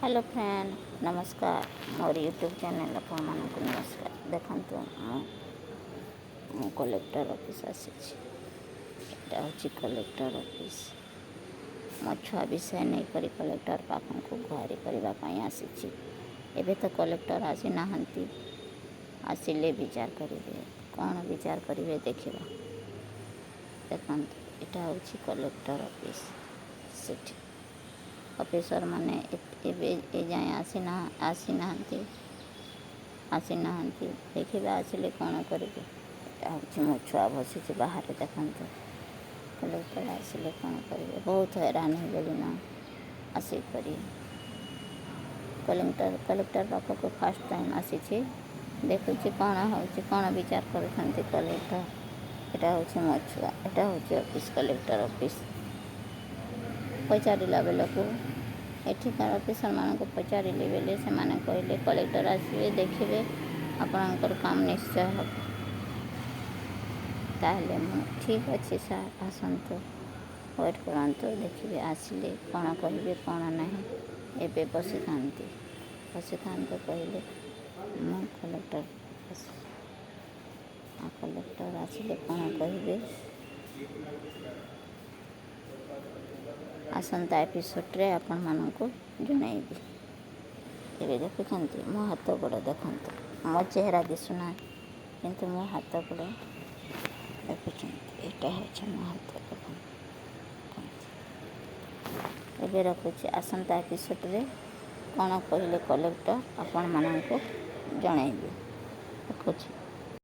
Hello friend नमस्कार मोर YouTube channel आपको नमस्कार देखु मु कलेक्टर ऑफिस आसीटा हूँ कलेक्टर ऑफिस मो छुआ विषय नहीं करी कलेक्टर पाखन को गुहारी करने आसी एबे तो कलेक्टर आसी ना आसिले विचार करेंगे कौन विचार करेंगे देखा देखो यहाँ हूँ कलेक्टर ऑफिस सेठी ऑफिसर माने ए जाए आसी ना देखिए आसिले कौन करेंगे हूँ मो छुआ बसी बाहर देखते कलेक्टर आसिले कौन करेंगे बहुत हैरान हो गली ना आसिक कलेक्टर पाख को फास्ट टाइम आसी देखुँ कौन हो कौन विचार कर कलेक्टर यहाँ हूँ मो छुआ यहाँ हूँ ऑफिस कलेक्टर ऑफिस पचारा बेलू एठिकार ऑफिसर मान को पचारे बेले से माने कहले कलेक्टर आसवे देखिए आपणकर काम निश्चय हम ताहले ठीक अच्छे सार आसतु वेट करूँ देखिए आसिले कौन कहे कौन ना एबे बसी था कहले मु कलेक्टर आसिले कौन कहे आसंता एपिसोड रे आपण मानक जनइबी ए देखुं मो हाथ गोड़ देखु मो चेहरा दिशुना किंतु मो हाथ गोड़ देखुं यहाँ हूँ मो हाथ देखते रखुच्छी आसंता एपिसोड रे कौन कहले कलेक्टर आपण मानक जनइबी रखुच्छी।